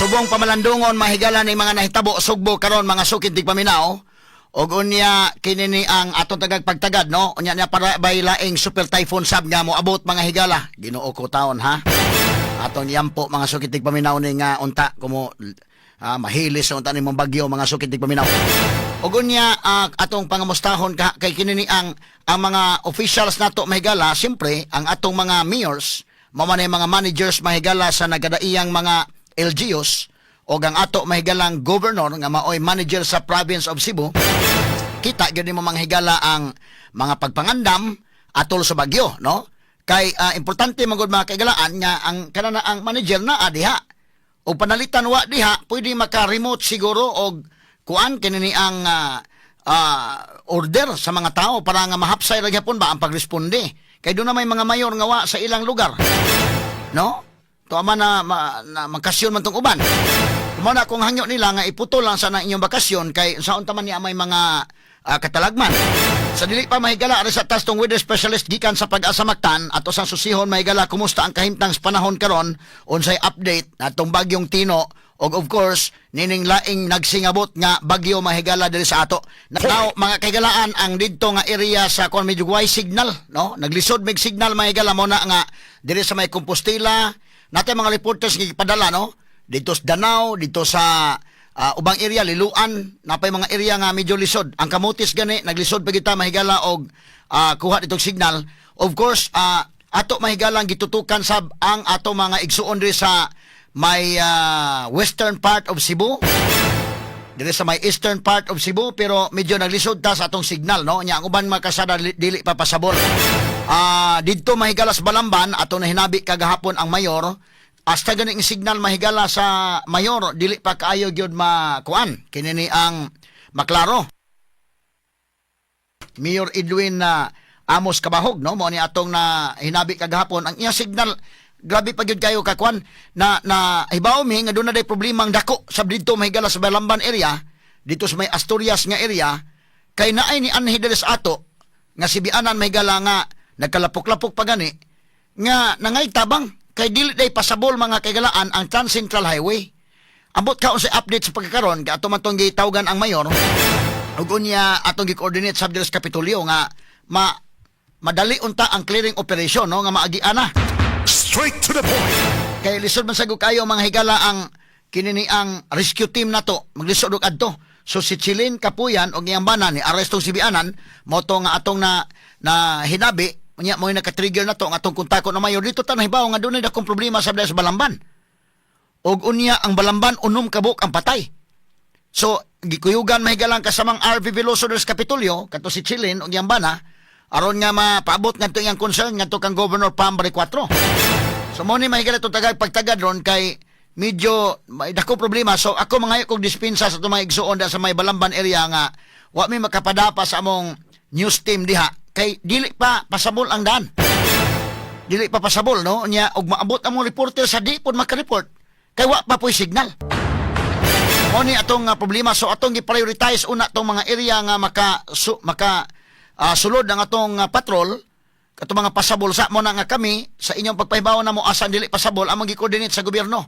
Subong pamalandungon mahigala ni mga nahitabo sugbo karon mga sukid tig paminaw. Og unya kini ni ang atong tagag pagtagad no. Unya niya para baylaing super typhoon sab nga mo abot mga higala. Ginoo ko taon ha. Atong yampo mga sukid tig paminaw ni nga unta kumo mahilis sa unta ni mong bagyo mga sukid tig paminaw. Og unya atong pangamustahon kay kini ni ang mga officials nato mahigala, siyempre ang atong mga mayors, mao man mga managers mahigala sa nagadaiyang mga LGUs o ang ato mahigalang governor nga maoy manager sa province of Cebu. Kita gyud mo manghigala ang mga pagpangandam atol sa bagyo no, kay importante magud mga kaigalaan nga ang kanana ang manager na diha o panalitan wa diha pwede maka-remote siguro og kuan kini ang order sa mga tao para nga mahapsay ra gyapon ba ang pagresponde kay doon na may mga mayor nga wa sa ilang lugar no. Tuama na magkasyon man tong uban. Kumana kung hangyo nila nga iputol lang sana inyong bakasyon kay saon taman niya may mga katalagman. Sa dili pa mahigala ari sa tas tong weather specialist gikan sa Pag-asa Mactan ato sa susihon mahigala kumusta ang kahimtang sa panahon karon unsay update atong bagyong Tino og of course nining laing nagsingabot nga bagyo mahigala diri sa ato. Now mga kaigalaan ang didto nga area sa kon medyo way signal no, naglisod mig signal mahigala mo na nga diri sa may Compostela. Natin mga reporters gipadala no dito sa Danao, dito sa ubang area Liluan, napay mga area nga medyo lisod. Ang Kamutis gani naglisod pa kita mahigala og kuha ditong signal. Of course, ato mahigalang gitutukan sab ang ato mga igsuon diri sa may western part of Cebu. Diri sa may eastern part of Cebu pero medyo naglisod ta sa atong signal no. Nya ang uban mga kasada dili pa pasabol. Didto mahigala sa Balamban ato na hinabi kagahapon ang mayor. Hasta ganing signal mahigala sa mayor dili pa kaayo gyud makuan kini ni ang maklaro. Mayor Edwin Amos Kabahog no mo ni atong na hinabi kagahapon ang iya signal grabe pa gyud kayo kakuan na hibaw mi nga doon na day problema ang dako sa didto mahigala sa Balamban area dito sa may Asturias nga area kay naay ni anhi diri sa ato nga si Bianan mahigala nga nagkalapok-lapok pa gani nga nangay tabang kay dili day pasabol mga kaigalaan ang Trans Central Highway. Ambot ka sa update sa pagkakaron kay ato man tong gitawgan ang mayor ug unya atong gi-coordinate sa Dilas Kapitolyo nga madali unta ang clearing operation no nga maagiana. Straight to the point. Kay lisod man sagud kayo mga higala ang kinini ang rescue team nato maglisod og adto. So si Chilin Kapuyan og iyang bana ni arresto si Bianan mo to nga atong na hinabi unya mo naka-trigger na to ang atong kontakon na mayor dito ta nahibaw nga dunay dakong problema sa Balamban. Og unya ang Balamban unom kabuk ang patay. So gikuyugan mahigalang kasamang RV Veloso des Kapitolyo kato si Chilin og iyang bana aron nga mapaabot ngadto iyang concern ngadto kang Governor Pambari 4. So mo ni mahigala to tagag pagtagad ron kay medyo may dako problema. So ako mangayo kog dispensa sa tumay igsuon sa may Balamban area nga wa mi makapadapa sa among news team diha kay dili pa pasabol ang daan. Dili pa pasabol no nya og maabot ang mga reporter sa di pod maka-report kay wa pa po'y signal. Mo ni atong problema so atong gi-prioritize una tong mga area nga sulod ang atong patrol katong mga pasabol sa mo na nga kami sa inyong pagpahibaw na mo asan dili pasabol among gi-coordinate sa gobyerno.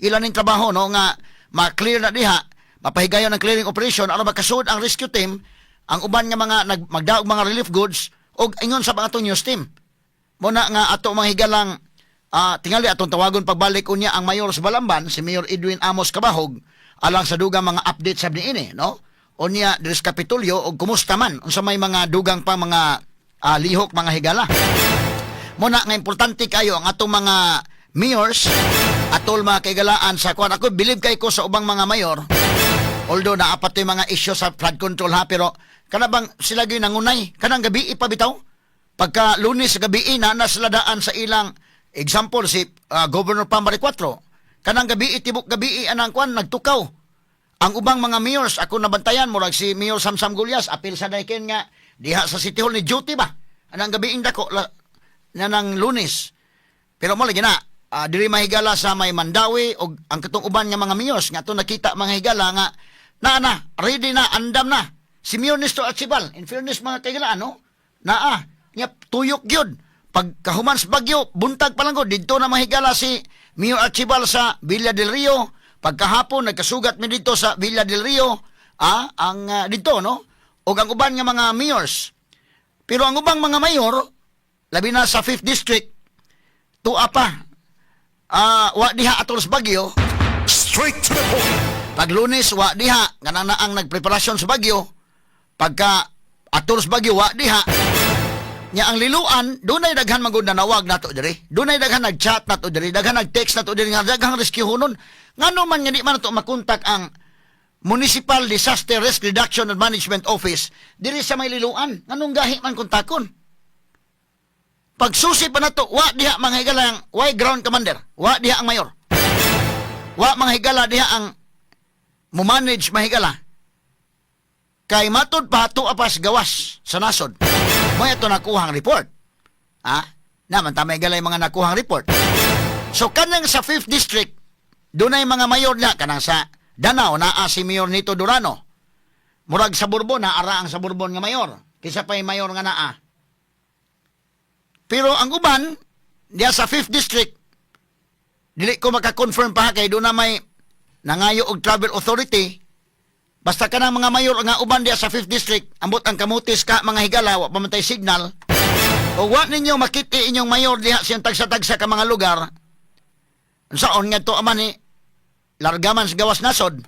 Ilan ning trabaho no nga ma-clear na diha, mapahigayon ang clearing operation aron makasud ang rescue team ang uban nga mga magdaog mga relief goods og ingon sa mga atong news team. Muna nga ato mga higalang tingali atong tawagon pagbalik unya ang mayor sa Balamban si Mayor Edwin Amos Kabahog alang sa dugang mga update sa niini no. Unya diri sa Kapitolyo og kumusta man unsa may mga dugang pa mga lihok mga higala. Muna nga importante kayo ang atong mga mayors atol mga kaigalaan sa kuan. Ako believe kay ko sa ubang mga mayor although naapat yung mga issue sa flood control ha pero kana bang sila gyud nangunay kanang gabi ipabitaw pagka Lunes gabi na sila daan sa ilang example si Governor Pambari 4 kanang gabi tibok gabi anang kuan nagtukaw ang ubang mga mayors ako nabantayan murag si Mayor Samsam Gulyas apil sa dayken nga diha sa City Hall ni duty ba anang gabi dako nang Lunes pero mo lagi na diri mahigala sa may Mandawi o ang katong uban nga mga mayors nga to nakita mga higala nga ready na andam na si Mayor Nestor Archibal in fairness mga kaigalaan no nya tuyok gyud pagkahuman sa bagyo buntag pa lang didto na mahigala si Mayor Archibal sa Villa del Rio Pagkahapon nagkasugat mi dito sa Villa del Rio, ang dito no, ug ang uban nga mga mayors. Pero ang ubang mga mayor, labi na sa 5th district, tuwa pa. Wa diha atol sa Bagyo. Straight to the point. Pag Lunes, wa diha nga na ang nagpreparasyon sa Bagyo. Pagka atol sa Bagyo, wa diha. Nya ang liluan, dunay daghan magud na nawag nato diri. Dunay daghan nag-chat nato diri, daghan nag-text nato diri nga daghang rescue hunon. Ngano man nga di man nato makontak ang Municipal Disaster Risk Reduction and Management Office diri sa may liluan. Nganong gahi man kontakon? Pagsusi pa nato, wa diha mga higala ang way ground commander, wa diha ang mayor. Wa mga higala diha ang mo-manage mahigala. Kay matod pa apas gawas sa nasod. Mo ito nakuhang report. Naman tamay galay mga nakuhang report. So kanang sa 5th district, dunay mga mayor na kanang sa Danao naa si Mayor Nito Durano. Murag sa Bourbon ara ang sa Bourbon nga mayor. Kisa pa'y mayor nga naa. Pero ang uban diya sa 5th district, dili ko maka-confirm pa kay doon na may nangayo og travel authority. Basta ka ng mga mayor nga uban diya sa 5th district, ambot ang kamutis ka mga higala, wa pamantay signal. O wa ninyo makiti inyong mayor diha siyang tagsa-tagsa ka mga lugar. Saon nga to aman ni largaman sa gawas nasod.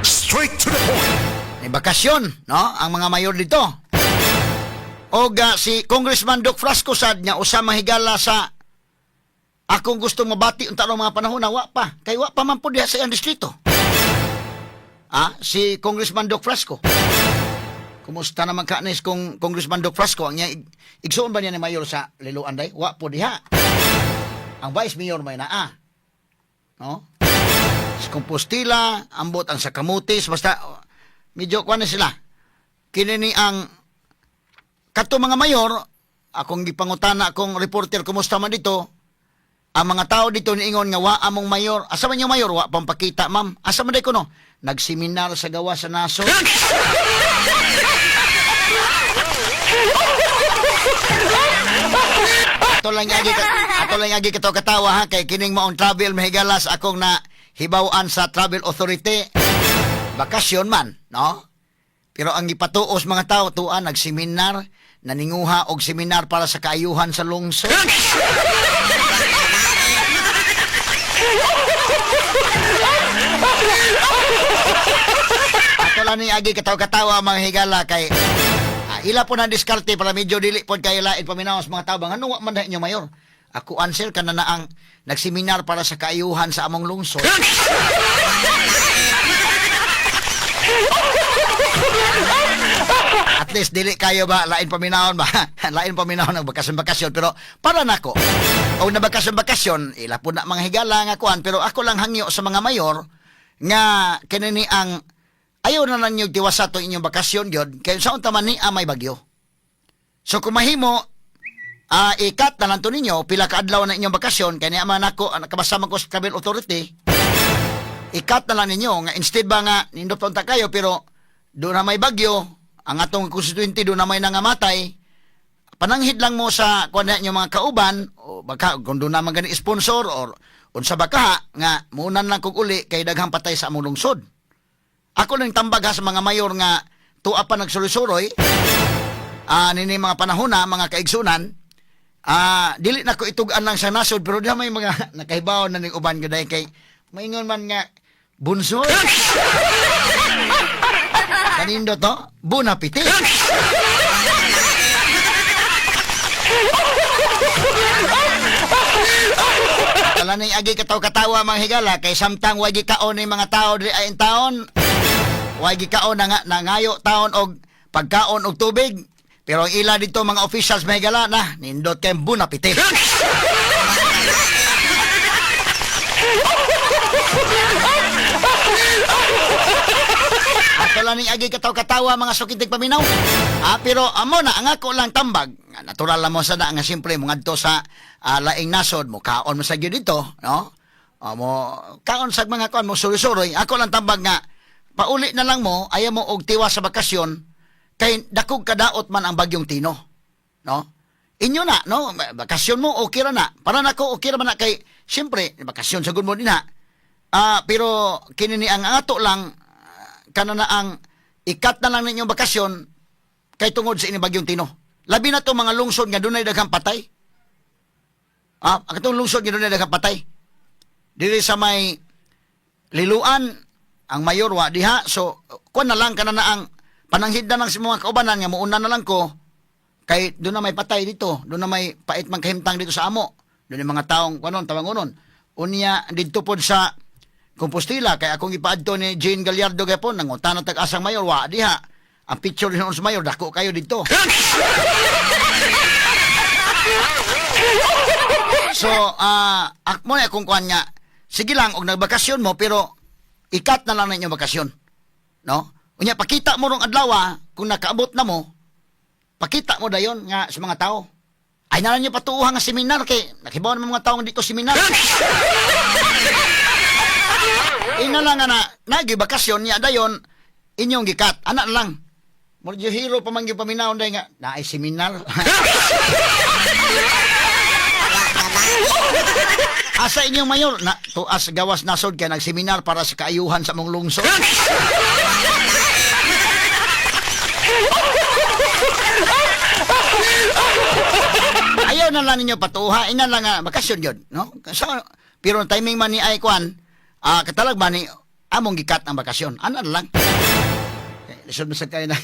Straight to the point. May bakasyon, no? Ang mga mayor dito. O si Congressman Doc Frasco sad niya usa mahigala sa akong gustong mabati unta ng mga panahon na wa pa. Kay wa pa man po diha sa iyang distrito. Si Congressman Doc Frasco. Kumusta naman ka nis kung Congressman Doc Frasco? Ang igsuon ba niya ni mayor sa Liloan day? Wa po diha. Ang vice mayor may naa. No? Sa Compostela, ambot ang sa Camotes, basta medyo kuha na sila. Kinini ang kato mga mayor, akong gipangutana akong reporter, kumusta man dito, ang mga tao dito niingon nga wa among mayor. Asa man yung mayor? Wa pampakita, ma'am. Asa man day ko no? Nagseminar sa gawa sa naso. Ato lang agi katawa ha kay kining maong travel mahigalas akong na hibawan sa travel authority. Bakasyon man, no? Pero ang gipatuos mga tao tuan nagseminar, naninguha og seminar para sa kaayuhan sa lungsod. Ato lang ni agi katawa mga higala kay ila po na diskarte para medyo dili po kay lain paminawas mga tao bang ano wa man inyo mayor. Ako answer kana na ang nagseminar para sa kaayuhan sa among lungsod. At least dili kayo ba lain paminahon ba? Lain paminahon ang bakasyon pero para nako. O na bakasyon ila po na mga higala nga kuan pero ako lang hangyo sa mga mayor nga kinini ang ayaw na lang yung tiwasa to inyong bakasyon yun, kaya sa unta man ni may bagyo. So kung mahimo, ikat na lang to ninyo, pila ka adlaw na inyong bakasyon, kaya niya man ako, nakabasama ko sa travel authority, ikat na lang ninyo, nga instead ba nga, nindot punta kayo, pero doon na may bagyo, ang atong constituente doon na may nangamatay, pananghid lang mo sa kung na inyong mga kauban, o baka kung doon na magani sponsor, or unsa baka, nga munan lang kong uli, kay daghang patay sa among lungsod. Ako lang tambag sa mga mayor nga tuwa pa nagsuloy-suroy nini mga panahon na mga kaigsunan dili na ko itugan lang sa nasod pero diha may mga nakahibaw na ning uban gaday kay maingon man nga bunso kanindo to bunapiti Kala ni agi katawa mga higala kay samtang wagi kaon ni mga tao diri ay taon. Wagi kaon na nga nangayo taon og pagkaon og tubig. Pero ang ila dito mga officials mga higala na nindot kay bunapiti. Ato lang ni agi katawa mga sukitig paminaw. Pero amo na ang ako lang tambag. Natural lang mo sa nga simple mo ngadto sa laing nasod mo kaon mo sa gyud dito, no? Mo kaon sa mga kaon mo suri-suroy. Ako lang tambag nga pauli na lang mo ayaw mo og tiwa sa bakasyon kay dakog kadaot man ang bagyong Tino, no? Inyo na, no? Bakasyon mo okay ra na. Para nako okay ra man na kay simple bakasyon sa gud mo dinha. Pero kinini ang ato lang kana na ang ikat na lang ninyong bakasyon kay tungod sa ini bagyong Tino. Labi na to mga lungsod nga dunay daghang patay. Ang itong lungsod nga dunay daghang patay. Dili sa may Liluan ang mayor wa diha, so kuan na lang kana na ang pananghid na lang sa mga kaubanan nga muuna na lang ko kay doon na may patay dito, doon na may pait man kahimtang dito sa amo, doon yung mga taong kuanon tawangonon unya didto pod sa Compostela kay akong ipaadto ni Jane Gallardo gapon nangutan tag asang mayor wa diha ang picture ni sa mayor dako kayo dito. So akmo na akong kuan nga sige lang og nagbakasyon mo pero ikat na lang ninyo bakasyon. No? Unya pakita mo rong adlaw kung nakaabot na mo. Pakita mo dayon nga sa mga tao. Ay na lang niyo patuuhan nga seminar kay nakibaw ng mga tao dito seminar. Ina lang nga na nagibakasyon niya dayon inyong gikat. Ana lang. Murjo hero pa man gyud paminawon day nga naay seminar. Asa inyong mayor na tuas gawas nasod kay nagseminar para sa kaayuhan sa mong lungsod. Ayaw na lang ninyo patuha, ina lang nga bakasyon yun, no? So, pero timing man ni ay kwan, katalag man ni among gikat ang bakasyon. Ano lang. Lisod mo sa kayo na.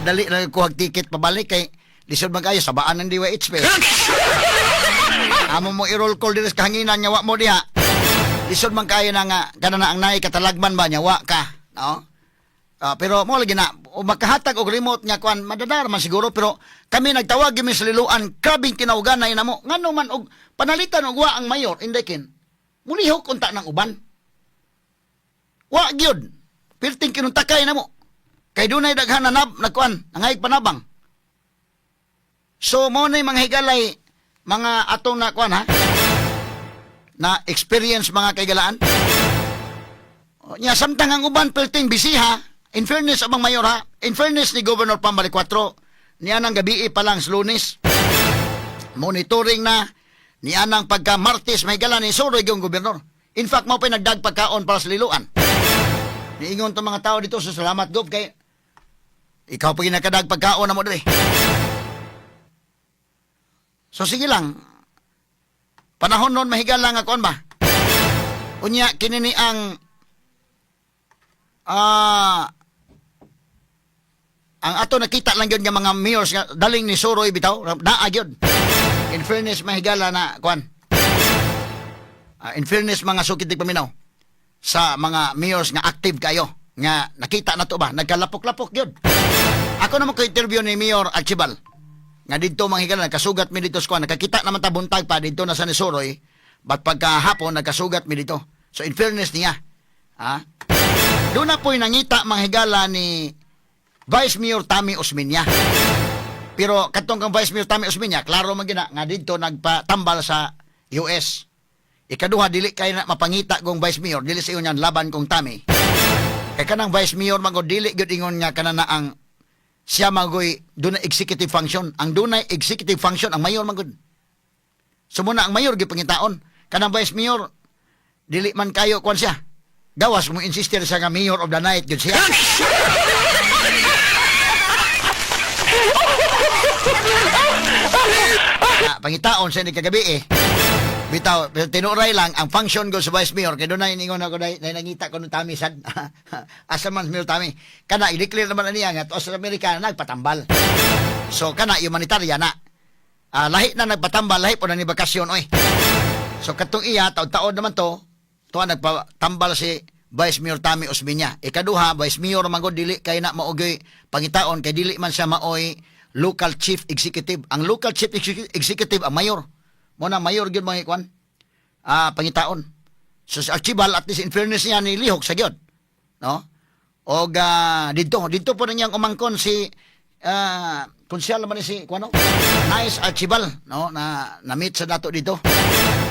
Dali na kuhag ticket pabalik kay lisod man kayo sabaan ng DYHP. Amo mo i-roll call dito sa kahanginan nyawa mo diha. Lisod man kayo na nga kana na ang naay katalagman ba nyawa ka, no? Pero mo lagi na makahatag og remote nya kwan madadar man siguro pero kami nagtawag gyud sa Liluan krabing kinaugan na inamo ngano man og panalitan og wa ang mayor indekin. Mulihok unta ng uban. Wa gyud. Pilting kinuntakay namo. Kay dunay daghan na nagkuan nangayig panabang. So mo nay mga higalay mga atong na kuan ha na experience mga kaigalaan. Nya samtang ang uban pilting bisiha. In fairness amang mayor ha, in fairness ni Governor Pambali 4, niya nang gabi pa lang sa Lunes. Monitoring na niya nang pagka Martes may gala ni Soroy yung gobernador. In fact, mo pa nagdagpagkaon para sa Liluan. Niingon to mga tao dito, so salamat Gov kay ikaw pa ginakadagpagkaon na mo dali. So sige lang, panahon nun mahigal lang ako ba? Unya, kinini ang ato nakita lang yun yung mga mayors nga daling ni Soroy bitaw naa yun. In fairness mahigala na kuan. In fairness mga sukitig paminaw sa mga mayors nga active kayo nga nakita na to ba nagkalapok-lapok yun. Ako naman ko interview ni Mayor Archibal nga dito manghigala nagkasugat mi dito sa kuan nakakita naman ta buntag pa dito na sa ni Soroy but pagkahapon nagkasugat mi dito. So in fairness niya doon na po'y nangita manghigala ni Vice Mayor Tammy Osmeña. Pero katong kang Vice Mayor Tammy Osmeña, klaro man gina nga dito nagpatambal sa US. Ikaduha dili kay na mapangita kong Vice Mayor, dili sa iyo niyan laban kong Tammy. Kay kanang Vice Mayor magod dili gyud ingon nga kanana ang siya magoy dunay executive function. Ang dunay executive function ang mayor magod. Sumuna ang mayor gyud pangitaon. Kanang Vice Mayor dili man kayo kwan siya. Gawas mo insistir sa nga Mayor of the Night gyud siya. Pangitaon sa ni kagabi bitaw tinuray lang ang function go sa Vice Mayor kay dunay ningon ako dai nangita ko no Tammy sad asa man Mayor Tammy kana i-declare naman niya nga to sa Amerika nagpatambal so kana humanitarian na lahi na nagpatambal lahi po na ni bakasyon oy so katong iya taon-taon naman to nagpatambal si Vice Mayor Tammy Osmeña. Ikaduha, Vice Mayor magod dili kay na maogoy pangitaon kay dili man siya maoy local chief executive. Ang local chief executive ang mayor. Mo na mayor gyud mga ikwan. Pangitaon. So sa Archibal at least in fairness niya ni lihok sa gyud. No? Og dito po na niyang umangkon si konsyal naman si kuno. Nice Archibal, no? Na meet sa dato dito.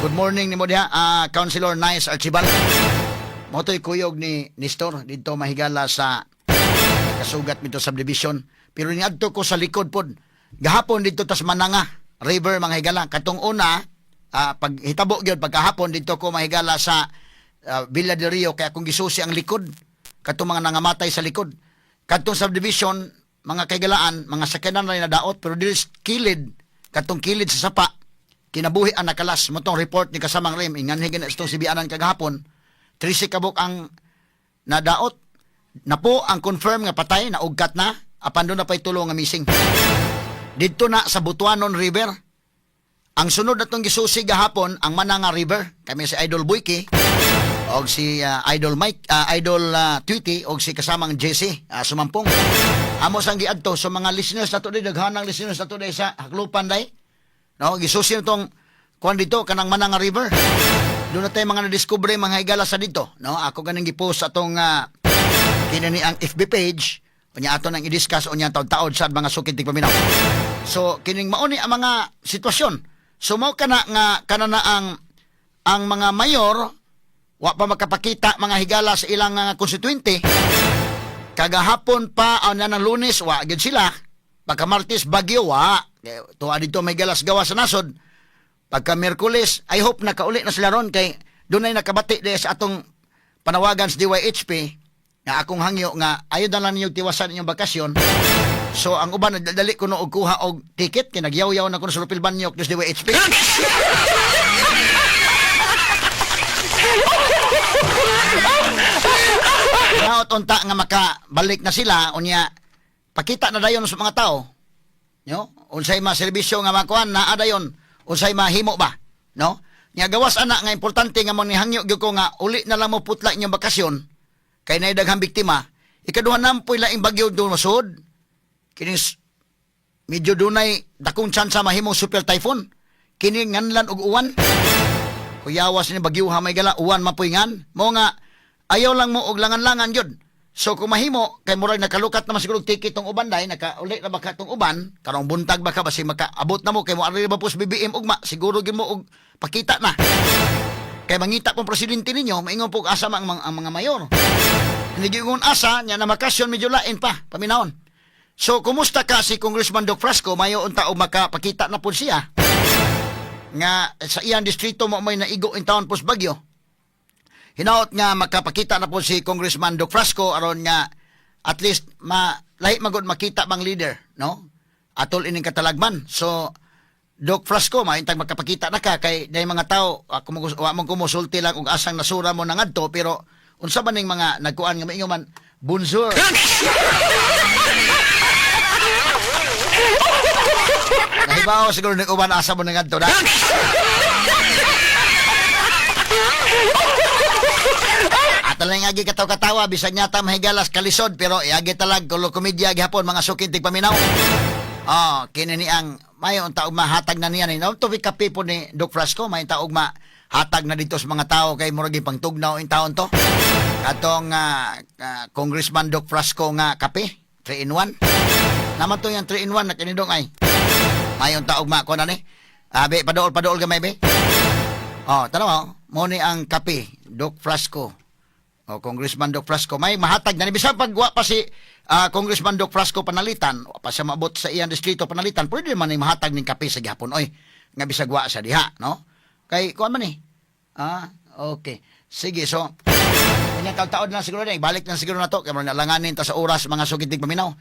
Good morning ni mo diha, Councilor Nice Archibal. Motoy kuyog ni Nestor dito mahigala sa kasugat mito subdivision. Pero niadto ko sa likod pod. Gahapon dito tas Mananga River mga higala. Katong una pag hitabo gyud pagkahapon dito ko mahigala sa Villa del Rio kaya kung gisusi ang likod katong mga nangamatay sa likod. Katong subdivision mga kaigalaan, mga sakyanan na nadaot pero dili kilid, katong kilid sa sapa. Kinabuhi ang nakalas mo tong report ni kasamang Rim ingan higin itong sibianan kagahapon. 13 kabuk ang nadaot. Na po ang confirm nga patay na ugkat na apan doon na pa'y tulo nga missing. Dito na sa Butuanon River. Ang sunod na itong gisusi gahapon ang Mananga River. Kami si Idol Buiki og si Idol Mike, Idol Tweety og si kasamang JC Sumampong. Amo sang giadto so mga listeners nato day daghanang listeners nato day sa Haklupan day. No, gisusi nitong kuan dito kanang Mananga River. Doon na tayo mga na-discover mga higala sa dito. No, ako ganing gi-post atong kinani ang FB page unya ato nang i-discuss unya taud-taud sa mga sukid tig paminaw. So kining mauni ang mga sitwasyon. So mao kana nga kanana ang mga mayor wa pa makapakita mga higala sa ilang konstituente. Kagahapon pa na ng Lunes wa gyud sila. Pagka Martes bagyo wa. Tuwa dito may galas gawa sa nasod. Pagka Miyerkules I hope nakauli na sila ron kay dunay nakabati di sa atong panawagan sa DYHP nga akong hangyo nga ayon na lang ninyo tiwasan inyong bakasyon. So ang uban nagdali ko no og kuha og ticket kay nagyaw-yaw na kuno sa Lupil Banyok des DYHP. Naot unta nga makabalik na sila unya pakita na dayon sa mga tao. No? Unsay mga serbisyo nga makuan na dayon, unsay mahimo ba, no? Nya gawas ana nga importante nga mo ni hangyo gyud ko nga uli na lang mo putla inyong bakasyon. Kay nay daghang biktima. Ikaduha nampoy laing bagyo do masud. Kining medyo dunay dakong tsansa mahimong super typhoon. Kini nganlan og uwan. Kuyawas ni bagyo ha may gala uwan mapuingan. Mo nga ayaw lang mo og langan-langan gyud. So kung mahimo kay murag nakalukat naman siguro ticket tong uban dai nakauli na baka tong uban karong buntag baka basi makaabot na mo kay mo ari ba pus BBM ugma siguro gyud mo og pakita na. Kay mangita pong presidente ninyo, maingon po asa ang mga mayor. Hindi gyud asa nya na makasyon medyo lain pa paminawon. So kumusta ka si Congressman Doc Frasco mayo unta og makapakita na pud siya nga sa iyang distrito mo may naigo in town pos bagyo. Hinaot nga makapakita na po si Congressman Doc Frasco aron nga at least lahi magud makita bang leader, no? Atol ining katalagman. So Doc Frasco maintag makapakita na ka kay day mga tao wa mo kumusulti lang og asang nasura mo nangadto pero unsa man ning mga nagkuan nga maingon man bonjour. Nahibaw siguro ning uban asa mo nangadto na. Atalay nga gi katawa-katawa bisan nyata mahigalas kalisod pero iagi talag kulo komedya gihapon mga sukid tig paminaw. Kini ni ang may unta og mahatag na niya ni. No to kape po ni Doc Frasco may taog mahatag na dito sa mga tao kay murag pangtugnaw in taon to. Katong Congressman Doc Frasco nga kape 3 in 1. Naman to yang 3 in 1 na kinidong ay. May unta og ko na ni. Be padool gamay be. Tanaw mo ni ang kape Doc Frasco. Congressman Doc Frasco may mahatag na ni bisan pagwa pa si Congressman Doc Frasco panalitan o pa siya maabot sa iyang distrito panalitan pwede man ni mahatag ning kape sa gihapon oy nga bisag wa sa diha no kay kuan man ni okay sige so kanya taud-taud na siguro balik na siguro nato kay nalanganin ta sa oras mga sugid tig paminaw.